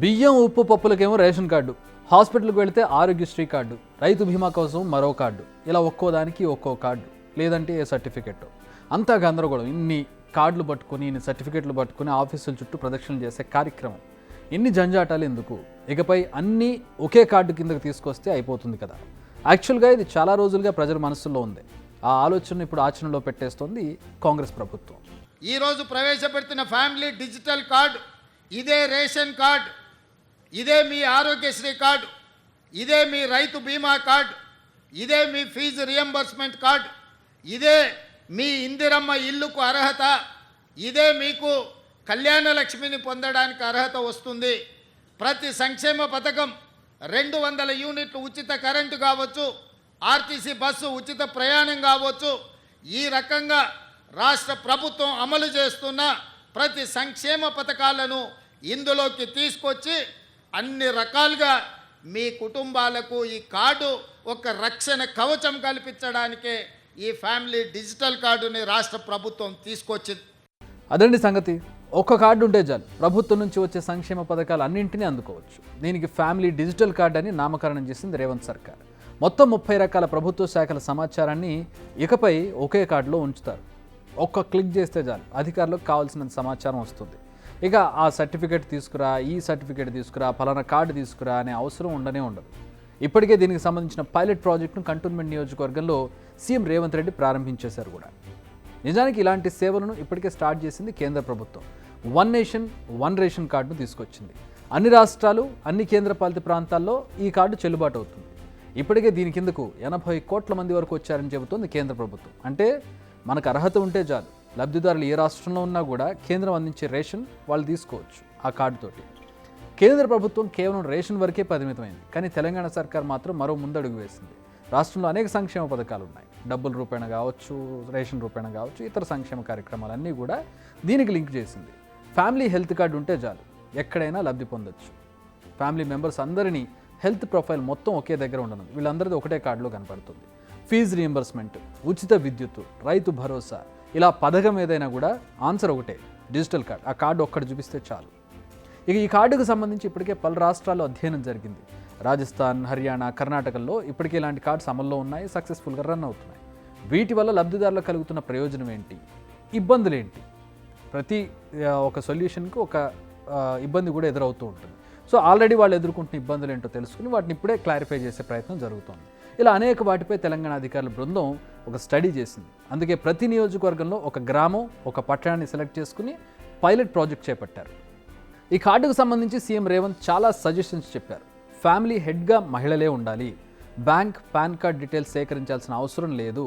బియ్యం ఉప్పు పప్పులకేమో ration card, హాస్పిటల్కి వెళితే ఆరోగ్యశ్రీ కార్డు, రైతు బీమా కోసం మరో కార్డు, ఇలా ఒక్కో దానికి ఒక్కో కార్డు, లేదంటే ఏ సర్టిఫికెట్. అంతా గందరగోళం. ఇన్ని కార్డులు పట్టుకుని ఇన్ని సర్టిఫికెట్లు పట్టుకుని ఆఫీసుల చుట్టూ ప్రదక్షిణలు చేసే కార్యక్రమం. ఇన్ని జంజాటాలు ఎందుకు? ఇకపై అన్నీ ఒకే కార్డు కిందకు తీసుకొస్తే అయిపోతుంది కదా. యాక్చువల్గా ఇది చాలా రోజులుగా ప్రజల మనసులో ఉంది. ఆ ఆలోచన ఇప్పుడు ఆచరణలో పెట్టేస్తోంది కాంగ్రెస్ ప్రభుత్వం. ఈరోజు ప్రవేశపెడుతున్న ఫ్యామిలీ డిజిటల్ కార్డు, ఇదే రేషన్ కార్డు, ఇదే మీ ఆరోగ్యశ్రీ కార్డు, ఇదే మీ రైతు బీమా కార్డు, ఇదే మీ ఫీజు రియంబర్స్మెంట్ కార్డు, ఇదే మీ ఇందిరమ్మ ఇల్లుకు అర్హత, ఇదే మీకు కళ్యాణ లక్ష్మిని పొందడానికి అర్హత వస్తుంది. ప్రతి సంక్షేమ పథకం 200 యూనిట్లు ఉచిత కరెంటు కావచ్చు, ఆర్టీసీ బస్సు ఉచిత ప్రయాణం కావచ్చు, ఈ రకంగా రాష్ట్ర ప్రభుత్వం అమలు చేస్తున్న ప్రతి సంక్షేమ పథకాలను ఇందులోకి తీసుకొచ్చి అన్ని రకాలుగా మీ కుటుంబాలకు ఈ కార్డు ఒక రక్షణ కవచం కల్పించడానికే ఈ ఫ్యామిలీ డిజిటల్ కార్డుని రాష్ట్ర ప్రభుత్వం తీసుకొచ్చింది. అదండి సంగతి. ఒక్క కార్డు ఉంటే చాలు, ప్రభుత్వం నుంచి వచ్చే సంక్షేమ పథకాలు అన్నింటినీ అందుకోవచ్చు. దీనికి ఫ్యామిలీ డిజిటల్ కార్డు అని నామకరణం చేసింది రేవంత్ సర్కార్. మొత్తం 30 రకాల ప్రభుత్వ శాఖల సమాచారాన్ని ఇకపై ఒకే కార్డులో ఉంచుతారు. ఒక్క క్లిక్ చేస్తే చాలు అధికారులకు కావాల్సిన సమాచారం వస్తుంది. ఇక ఆ సర్టిఫికేట్ తీసుకురా, ఈ సర్టిఫికేట్ తీసుకురా, పలానా కార్డు తీసుకురా అనే అవసరం ఉండదు. ఇప్పటికే దీనికి సంబంధించిన పైలట్ ప్రాజెక్టును కంటోన్మెంట్ నియోజకవర్గంలో సీఎం రేవంత్ రెడ్డి ప్రారంభించేశారు కూడా. నిజానికి ఇలాంటి సేవలను ఇప్పటికే స్టార్ట్ చేసింది కేంద్ర ప్రభుత్వం. 1 నేషన్ 1 రేషన్ కార్డును తీసుకొచ్చింది. అన్ని రాష్ట్రాలు, అన్ని కేంద్రపాలిత ప్రాంతాల్లో ఈ కార్డు చెల్లుబాటు అవుతుంది. ఇప్పటికే దీని కిందకు 80 కోట్ల మంది వరకు వచ్చారని చెబుతోంది కేంద్ర ప్రభుత్వం. అంటే మనకు అర్హత ఉంటే చాలు, లబ్ధిదారులు ఏ రాష్ట్రంలో ఉన్నా కూడా కేంద్రం అందించే రేషన్ వాళ్ళు తీసుకోవచ్చు ఆ కార్డుతోటి. కేంద్ర ప్రభుత్వం కేవలం రేషన్ వరకే పరిమితమైంది. కానీ తెలంగాణ సర్కార్ మాత్రం మరో ముందడుగు వేసింది. రాష్ట్రంలో అనేక సంక్షేమ పథకాలు ఉన్నాయి. డబ్బుల రూపేణ కావచ్చు, రేషన్ రూపేణ కావచ్చు, ఇతర సంక్షేమ కార్యక్రమాలన్నీ కూడా దీనికి లింక్ చేసింది. ఫ్యామిలీ హెల్త్ కార్డు ఉంటే చాలు, ఎక్కడైనా లబ్ధి పొందొచ్చు. ఫ్యామిలీ మెంబర్స్ అందరినీ హెల్త్ ప్రొఫైల్ మొత్తం ఒకే దగ్గర ఉండదు, వీళ్ళందరిది ఒకటే కార్డులో కనపడుతుంది. ఫీజు రియంబర్స్మెంట్, ఉచిత విద్యుత్తు, రైతు భరోసా, ఇలా పథకం ఏదైనా కూడా ఆన్సర్ ఒకటే, డిజిటల్ కార్డ్. ఆ కార్డు ఒక్కటి చూపిస్తే చాలు. ఇక ఈ కార్డుకు సంబంధించి ఇప్పటికే పలు రాష్ట్రాల్లో అధ్యయనం జరిగింది. రాజస్థాన్, హర్యానా, కర్ణాటకల్లో ఇప్పటికే ఇలాంటి కార్డ్స్ అమల్లో ఉన్నాయి, సక్సెస్ఫుల్గా రన్ అవుతున్నాయి. వీటి వల్ల లబ్ధిదారులకు కలుగుతున్న ప్రయోజనం ఏంటి, ఇబ్బందులు ఏంటి? ప్రతి ఒక సొల్యూషన్కి ఒక ఇబ్బంది కూడా ఎదురవుతూ ఉంటుంది. సో ఆల్రెడీ వాళ్ళు ఎదుర్కొంటున్న ఇబ్బందులు ఏంటో తెలుసుకుని వాటిని ఇప్పుడే క్లారిఫై చేసే ప్రయత్నం జరుగుతోంది. ఇలా అనేక వాటిపై తెలంగాణ అధికారుల బృందం ఒక స్టడీ చేసింది. అందుకే ప్రతి నియోజకవర్గంలో ఒక గ్రామం, ఒక పట్టణాన్ని సెలెక్ట్ చేసుకుని పైలట్ ప్రాజెక్ట్ చేపట్టారు. ఈ కార్డుకు సంబంధించి సీఎం రేవంత్ చాలా సజెషన్స్ చెప్పారు. ఫ్యామిలీ హెడ్గా మహిళలే ఉండాలి, బ్యాంక్, పాన్ కార్డ్ డీటెయిల్స్ సేకరించాల్సిన అవసరం లేదు,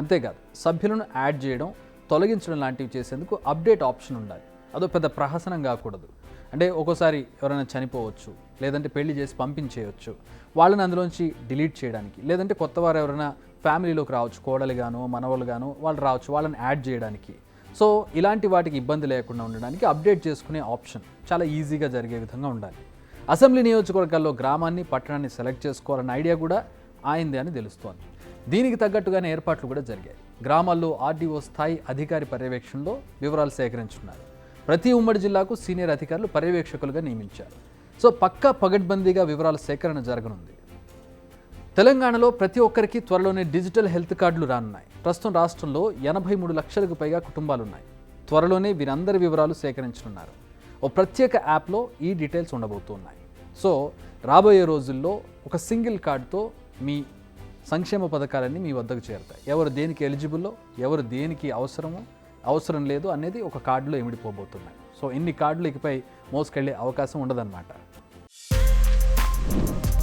అంతేకాదు సభ్యులను యాడ్ చేయడం, తొలగించడం లాంటివి చేసేందుకు అప్డేట్ ఆప్షన్ ఉండాలి. అదో పెద్ద ప్రహసనం కాకూడదు. అంటే ఒక్కోసారి ఎవరైనా చనిపోవచ్చు, లేదంటే పెళ్లి చేసి పంపించేయచ్చు, వాళ్ళని అందులోంచి డిలీట్ చేయడానికి, లేదంటే కొత్త వారు ఎవరైనా ఫ్యామిలీలోకి రావచ్చు, కోడలు గాను, మనవలు గాను వాళ్ళు రావచ్చు, వాళ్ళని యాడ్ చేయడానికి. సో ఇలాంటి వాటికి ఇబ్బంది లేకుండా ఉండడానికి అప్డేట్ చేసుకునే ఆప్షన్ చాలా ఈజీగా జరిగే విధంగా ఉండాలి. అసెంబ్లీ నియోజకవర్గాల్లో గ్రామాన్ని, పట్టణాన్ని సెలెక్ట్ చేసుకోవాలన్న ఐడియా కూడా ఆయింది అని తెలుస్తోంది. దీనికి తగ్గట్టుగానే ఏర్పాట్లు కూడా జరిగాయి. గ్రామాల్లో ఆర్డీఓ స్థాయి అధికారి పర్యవేక్షణలో వివరాలు సేకరించున్నారు. ప్రతి ఉమ్మడి జిల్లాకు సీనియర్ అధికారులు పర్యవేక్షకులుగా నియమించారు. సో పక్కా పగడ్బందీగా వివరాల సేకరణ జరగనుంది. తెలంగాణలో ప్రతి ఒక్కరికి త్వరలోనే డిజిటల్ హెల్త్ కార్డులు రానున్నాయి. ప్రస్తుతం రాష్ట్రంలో 83 లక్షలకు పైగా కుటుంబాలున్నాయి. త్వరలోనే వీరందరి వివరాలు సేకరించనున్నారు. ఓ ప్రత్యేక యాప్లో ఈ డీటెయిల్స్ ఉండబోతున్నాయి. సో రాబోయే రోజుల్లో ఒక సింగిల్ కార్డుతో మీ సంక్షేమ పథకాలన్నీ మీ వద్దకు చేరుతాయి. ఎవరు దేనికి ఎలిజిబుల్లో, ఎవరు దేనికి అవసరం లేదు అనేది ఒక కార్డులో ఇమిడిపోబోతున్నాయి. సో ఇన్ని కార్డులు ఇకపై మోసుకెళ్లే అవకాశం ఉండదన్నమాట.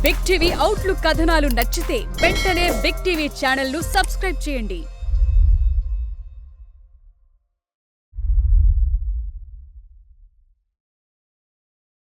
బిగ్ టీవీ అవుట్లుక్ కథనాలు నచ్చితే వెంటనే బిగ్ టీవీ ఛానల్ ను సబ్స్క్రైబ్ చేయండి.